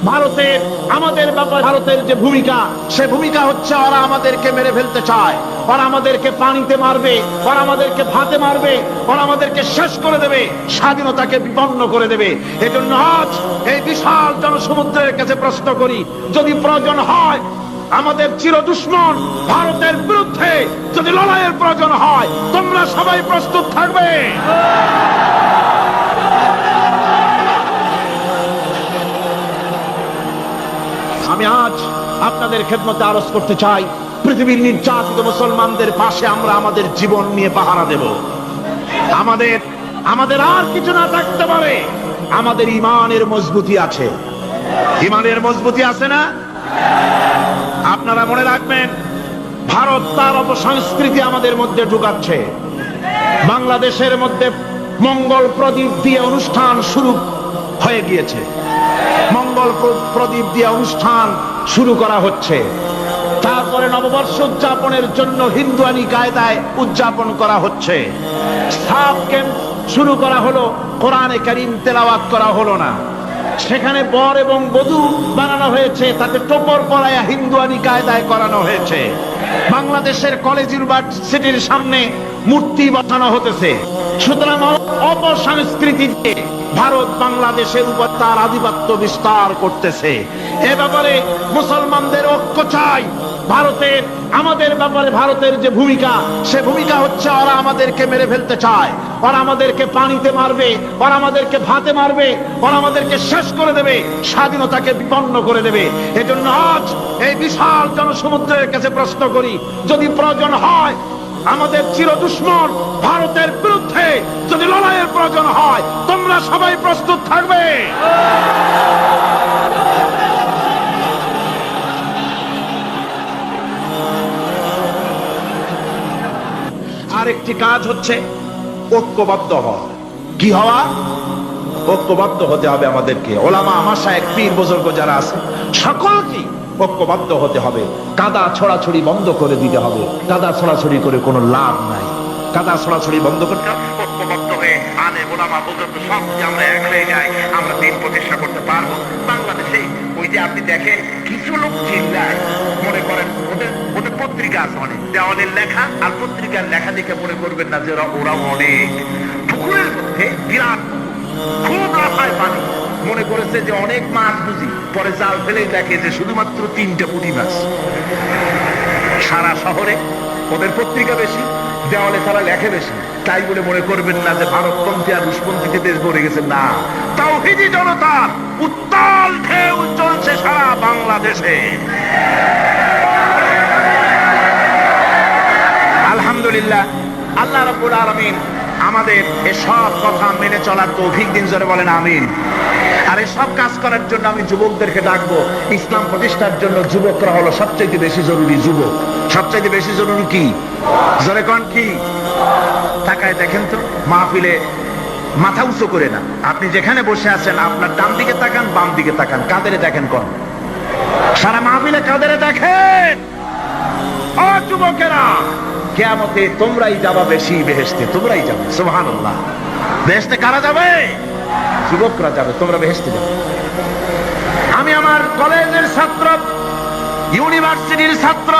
ভারতের আমাদের ব্যাপারে ভারতের যে ভূমিকা, সে ভূমিকা হচ্ছে ওরা আমাদেরকে মেরে ফেলতে চায়, ওরা আমাদেরকে পানিতে মারবে, ওরা আমাদেরকে ভাতে মারবে, ওরা আমাদেরকে শেষ করে দেবে, স্বাধীনতাকে বিপন্ন করে দেবে। এজন্য আজ এই বিশাল জনসমুদ্রের কাছে প্রশ্ন করি, যদি প্রয়োজন হয় আমাদের চির দুশ্মন ভারতের বিরুদ্ধে যদি লড়াইয়ের প্রয়োজন হয়, তোমরা সবাই প্রস্তুত থাকবে? আমি আজ আপনাদের খেদমতে আরজ করতে চাই, পৃথিবীর নির্যাতিত মুসলমানদের পাশে আমরা আমাদের জীবন নিয়ে পাহারা দেব। আমাদের আর কিছু না থাকতে পারে, আমাদের ইমানের মজবুতি আছে। ইমানের মজবুতি আছে না? আপনারা মনে রাখবেন, ভারত তার অপসংস্কৃতি আমাদের মধ্যে ঢুকাচ্ছে। বাংলাদেশের মধ্যে মঙ্গল প্রদীপ দিয়ে অনুষ্ঠান শুরু হয়ে গিয়েছে, মঙ্গল প্রদীপ দিয়ে অনুষ্ঠান শুরু করা হচ্ছে। তারপরে নববর্ষ উদযাপনের জন্য হিন্দুয়ানি কায়দায় উদযাপন করা হচ্ছে। সাফ ক্যাম্প শুরু করা হলো, কোরআনে কারীম তেলাওয়াত করা হলো না। সেখানে বর এবং বধূ বানানো হয়েছে, তাতে টোপর পরায়া হিন্দুয়ানি কায়দায় করানো হয়েছে। বাংলাদেশের কলেজ ইউনিভার্সিটির সামনে মূর্তি বসানো হতেছে। সুতরাং অপসংস্কৃতি দিয়ে ভারত বাংলাদেশের উপর তার আধিপত্য বিস্তার করতেছে। এ ব্যাপারে মুসলমানদের ঐক্য চাই। ভারতের আমাদের ব্যাপারে ভারতের যে ভূমিকা, সে ভূমিকা হচ্ছে ওরা আমাদেরকে মেরে ফেলতে চায়, ওরা আমাদেরকে পানিতে মারবে, ওরা আমাদেরকে ভাতে মারবে, ওরা আমাদেরকে শেষ করে দেবে, স্বাধীনতাকে বিপন্ন করে দেবে। এজন্য আজ এই বিশাল জনসমুদ্রের কাছে প্রশ্ন করি, যদি প্রয়োজন হয় আমাদের চির দুশ্মন ভারতের বিরুদ্ধে যদি লড়াইয়ের প্রয়োজন হয়, তোমরা সবাই প্রস্তুত থাকবে? আরেকটি কাজ হচ্ছে ঐক্যবদ্ধ হওয়া। কি হওয়া? ঐক্যবদ্ধ হতে হবে আমাদেরকে। ওলামা, মাশায়েখ, পীর বুজুর্গ যারা আছে সকলকে ঐক্যবদ্ধ হতে হবে। কাদা ছড়াছড়ি বন্ধ করে দিতে হবে। কাদা ছড়াছড়ি করে কোনো লাভ নাই। কাদা ছড়াছড়ি বন্ধ করতে হবে, ঐক্যবদ্ধ হয়ে আলে ওলামা বুজুর্গ সব যে আমরা এক হয়ে যাই, আমরা দিন প্রতিষ্ঠা করতে পারবো। বাংলাদেশে ওই যে আপনি দেখেন কিছু লোক চিল্লায়, মনে করেন ওদের পত্রিকা আছে অনেক, দেওয়ালের লেখা আর পত্রিকার লেখা দেখে মনে করবেন না যে ওরা অনেক। পুকুরের মধ্যে বিরাট খুব লাফায় পানি, মনে করেছে যে অনেক মাছ বুঝি, পরে জাল ফেলেই দেখে যে শুধুমাত্র 3টে পুঁটি মাছ। সারা শহরে ওদের পত্রিকা বেশি, দেওয়ালে তারা লেখে বেশি, তাই বলে মনে করবেন না যে ভারতপন্থী আর রুশপন্থীতে দেশ ভরে গেছে। না, তাওহীদি জনতার উত্তাল ঢেউ চলছে সারা বাংলাদেশে। আলহামদুলিল্লাহ, আল্লাহ রাব্বুল আলামিন আমাদের এসব কথা মেনে চলার তৌফিক দিন, জোরে বলেন আমিন। আর এসব কাজ করার জন্য আমি যুবকদেরকে ডাকবো। ইসলাম প্রতিষ্ঠার জন্য যুবকরা হলো সবচেয়ে বেশি জরুরি। যুবক সবচেয়ে বেশি জরুরি কি? জোরে কোন কি? তাকায় দেখেন তো, মাহফিলে মাথা উঁচু করে না, আপনি যেখানে বসে আছেন আপনার ডান দিকে তাকান, বাম দিকে তাকান, কাদেরে দেখেন? কোন সারা মাহফিলে কাদেরে দেখেন? ও যুবকেরা, কিয়ামতে তোমরাই যাবা বেশি বেহেশতে, তোমরাই যাবে। সুবহানাল্লাহ। বেহেশতে কারা যাবে? যুবকরা যাবে, তোমরা বেহেশতে যাবে। আমি আমার কলেজের ছাত্র, ইউনিভার্সিটির ছাত্র,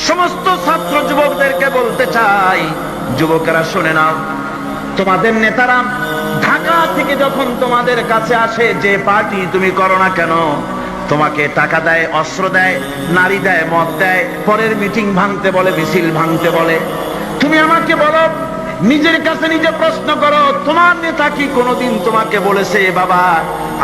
সমস্ত ছাত্র যুবকদেরকে বলতে চাই, যুবকেরা শুনে নাও, তোমাদের নেতারা ঢাকা থেকে যখন তোমাদের কাছে আসে, যে পার্টি তুমি করো না কেন, তোমাকে টাকা দেয়, অস্ত্র দেয়, নারী দেয়, মদ দেয়, পরের মিটিং ভাঙতে বলে, মিছিল ভাঙতে বলে। তুমি আমাকে বলো, নিজের কাছে নিজে প্রশ্ন করো, তোমার নেতা কি কোনোদিন তোমাকে বলেছে বাবা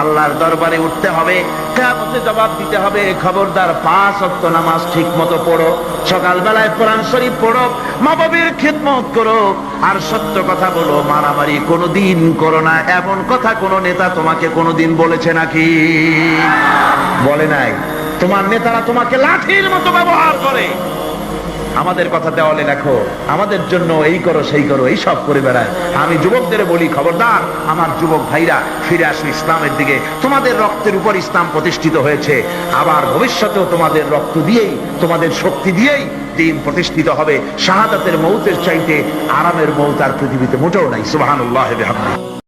আল্লাহর দরবারে উঠতে হবে, কিয়ামতে জবাব দিতে হবে, খবরদার 5 ওয়াক্ত নামাজ ঠিক মতো পড়ো, সকালবেলায় কোরআন শরীফ পড়ো, মা বাবার খিদমত করো, আর সত্য কথা বলো, মারামারি কোনোদিন করো না, এমন কথা কোন নেতা তোমাকে কোনোদিন বলেছে নাকি? বলে নাই। তোমার নেতারা তোমাকে লাঠির মতো ব্যবহার করে। আমাদের কথা দেওয়ালে লেখো, আমাদের জন্য এই করো সেই করো, এই সব করে বেড়ায়। আমি যুবকদের বলি, খবরদার আমার যুবক ভাইরা, ফিরে আসো ইসলামের দিকে। তোমাদের রক্তের উপর ইসলাম প্রতিষ্ঠিত হয়েছে, আবার ভবিষ্যতেও তোমাদের রক্ত দিয়েই, তোমাদের শক্তি দিয়েই দিন প্রতিষ্ঠিত হবে। শাহাদাতের মৌতের চাইতে আরামের মৌত আর পৃথিবীতে মোটেও নাই। সুবহানাল্লাহ।